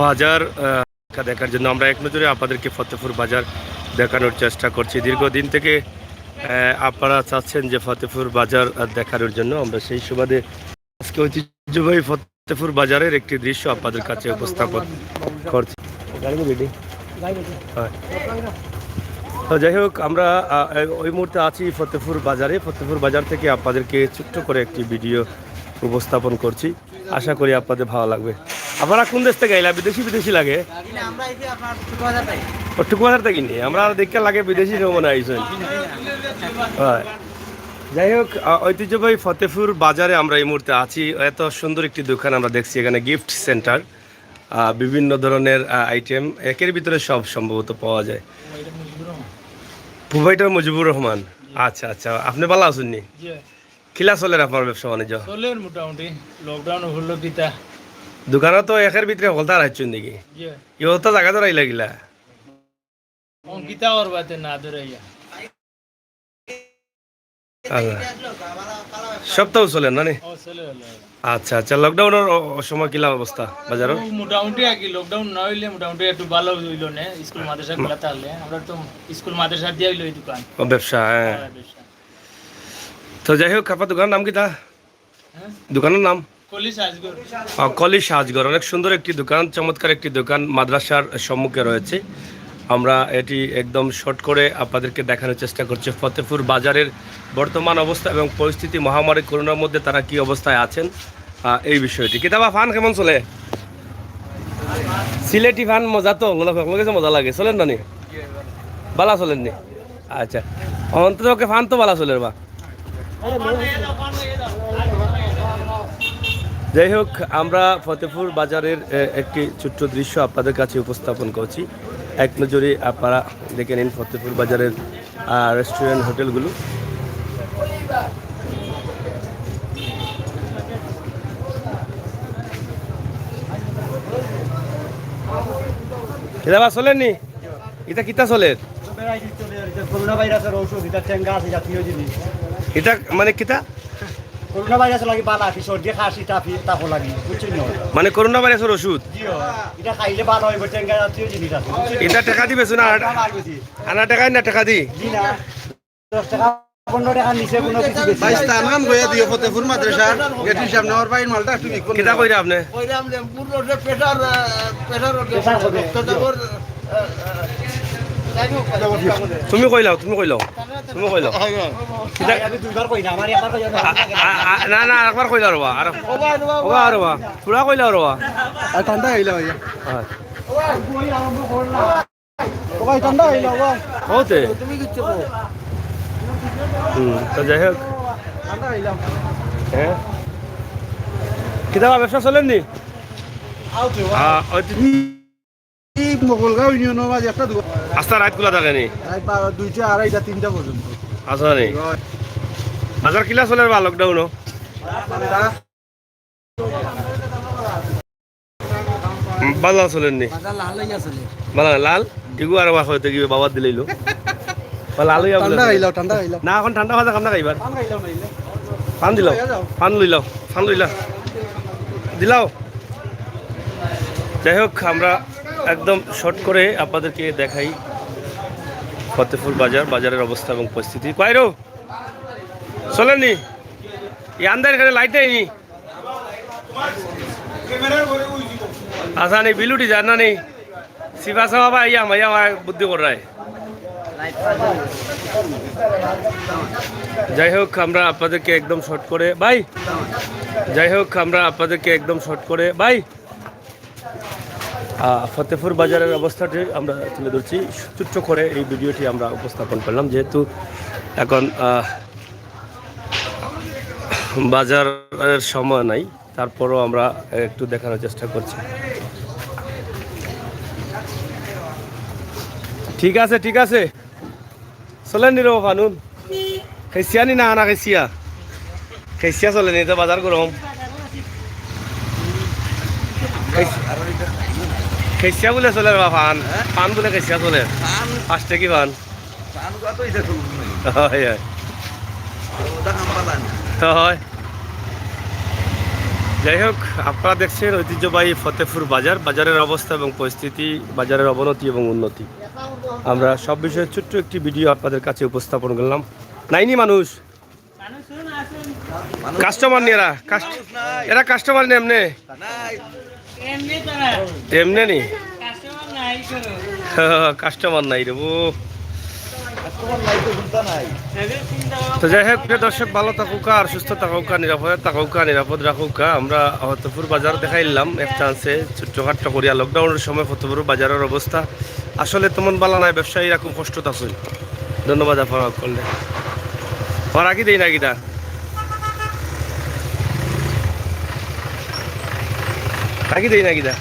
বাজার দেখার জন্য আমরা এক নজরে আপনাদেরকে ফতেপুর বাজার দেখানোর চেষ্টা করছি। দীর্ঘদিন থেকে আপনারা চাচ্ছেন যে ফতেপুর বাজার দেখানোর জন্য, আমরা সেই সুবাদে আজকে ঐতিহ্যবাহী ফতেপুর বাজারের একটি দৃশ্য আপনাদের কাছে উপস্থাপন করছি। তো যাই হোক, আমরা ওই মুহূর্তে আছি ফতেপুর বাজারে। ফতেপুর বাজার থেকে আপনাদেরকে ছোট্ট করে একটি ভিডিও উপস্থাপন করছি, আশা করি আপনাদের ভালো লাগবে। আপনারা কোন দেশ থেকে আইলা? বিদেশি লাগে টুকুবাজার থেকে নি আমরা দেখতে লাগে বিদেশি মনে আইসেন। হয়, যাই হোক, ঐতিহ্যবাহী ফতেপুর বাজারে আমরা এই মুহূর্তে আছি। এত সুন্দর একটি দোকান আমরা দেখছি, এখানে গিফট সেন্টার, বিভিন্ন ধরনের আইটেম একের ভিতরে সব সম্ভবত পাওয়া যায়। প্রোভাইডার মুজিবুর রহমান, আচ্ছা আচ্ছা, আপনি ভালো আছেন নি? কিলা চলের আপনার ব্যবসা বাণিজ্য? মোটামুটি লকডাউন হলো কিতা দোকানে তো একের ভিতরে হলতা রাখছেন নাকি? ইহতা জায়গা তো রাইলা গিলা কিতা ওর বাতে না ধরাইয়া সপ্তাহ চলেন না? আচ্ছা আচ্ছা, লকডাউনের সময় কিলা অবস্থা বাজার? মোটামুটি আগে লকডাউন না হইলে মোটামুটি একটু ভালো হইল না, স্কুল মাদ্রাসা খোলা থাকলে আমরা তো স্কুল মাদ্রাসা দিয়ে হইলো এই দোকান ব্যবসা। হ্যাঁ, তো যাই হোক, আপনার দোকানের নাম কি? তা দোকানের নাম কলি সাজগর। অনেক সুন্দর একটি দোকান, চমৎকার একটি দোকান, মাদ্রাসার সম্মুখে রয়েছে। আমরা এটি একদম শর্ট করে আপনাদেরকে দেখানোর চেষ্টা করছি ফতেপুর বাজারের বর্তমান অবস্থা এবং পরিস্থিতি, মহামারী করোনার মধ্যে তারা কি অবস্থায় আছেন এই বিষয়টি। কিতাবা ফান কেমন চলে? সিলেটি ফান মজা তো মজা লাগে, চলেন না নি? বালা চলেন নি? আচ্ছা, অন্তত ফান তো বালা চলে বা। যাই হোক, আমরা ফতেপুর বাজারের একটি ছোট্ট দৃশ্য আপনাদের কাছে উপস্থাপন করছি। এক নজরে আপনারা দেখে নিন ফতেপুর বাজারের রেস্টুরেন্ট, হোটেলগুলো। কিতা চলেন নি? এটা কিতা চলে? এটা মানে কিতা? করোনা ভাইরাস লাগি বালা কি সর্দি খাসি টাফি তাপ লাগি বুঝছেন না? মানে করোনা ভাইরাসের ওষুধ এটা খাইলে ভালো হইব, টেঙ্গা জাতীয় জিনিস আছে। এটা টাকা দিবে শুনা? আনা টাকাই না টাকা দি না 10 টাকা 15 টাকা নিচে কোনো কিছু বেশি ভাই স্থানান গয়া দিও ফতেপুর মাদ্রাসার গেটির সামনে ওর ভাই মালটা একটু বিক্রি কিতা কইরা আপনি? কইরাম যে পুরো প্রেসার রক্তচাপের তুমি কইলাও তুমি কইলাও আমি দুইবার কই না, আমার একবার কই না। না একবার কইলা রবা আর ওবা রবা পুরা কইলা রবা আর ঠান্ডা হইলা ভাই হ্যাঁ কই আরম্ভ করলা ও ভাই ঠান্ডা হইলো ও ওতে তুমি কিচ্ছু কো তো যাই হোক, ঠান্ডা হইলা হ্যাঁ কিতা ব্যবসা চলেন নি? এই মোগলগাঁও ইউনিয়নের মাঝে একটা দোকান আস্তা রাত খোলা থাকে নি? রাত 2টা 2:30টা 3টা পর্যন্ত আসা নি? বাজার কিলা চলে বা লকডাউন? বাজার চলেন নি? বালা লাল ইগু আর হয়তো কি বাবা দিলাইলো লাল হইয়া ঠান্ডা হইলা না, এখন ঠান্ডা ভাজা কাম না খাইবার। পান দিলাও, পান লইলাও, পান লইলা দিলাও। যাই হোক, আমরা একদম শর্ট করে আপনাদেরকে দেখাই ফতেপুর বাজারের অবস্থা এবং পরিস্থিতি। কয়রো চলেননি? আন্দার এখানে লাইট নেই। আচ্ছা নেই বিলুটি যান না নেই সিফা সাবা ইয়া মাইয়া বুদ্ধি কর রায়। যাই হোক, আমরা আপনাদেরকে একদম শর্ট করে ভাই ফতেপুর বাজারের অবস্থাটি আমরা তুলে ধরছি ছোট্ট করে। এই ভিডিওটি আমরা উপস্থাপন করলাম, যেহেতু এখন বাজারের সময় নাই, তারপরও আমরা একটু দেখানোর চেষ্টা করছি। ঠিক আছে চলেন নি রো ফানুন খেসিয়া নি না আনা খেসিয়া চলে নি তো বাজার গরম খেসিয়া বলে চলে বা পান বলে খেসিয়া চলে 5 টাকা পান হয়। যাই হোক, আপনারা দেখছেন ঐতিহ্যবাহী ফতেপুর বাজার, বাজারের অবস্থা এবং পরিস্থিতি, বাজারের অবনতি এবং উন্নতি। আমরা সব বিষয়ে ছোট্ট একটি ভিডিও আপনাদের কাছে উপস্থাপন করলাম। নাইনি মানুষ কাস্টমার নিয়ে এরা কাস্টমার নেই এমনি নি কাস্টমার নাই রে ও। তো যাই হোক, প্রিয় দর্শক, ভালো থাকুক আর সুস্থ থাকুক, নিরাপদ রাখুক। আমরা ফতেপুর বাজার দেখাইলাম এক চান্সে ছোট্টখাট্ট করিয়া। লকডাউনের সময় ফতেপুর বাজারের অবস্থা আসলে তেমন ভালো নাই, ব্যবসায়ীরা খুব কষ্ট থাকুন। ধন্যবাদ আপনারা করলে রাখি দেই না কিনা রাখি দেই না কিনা।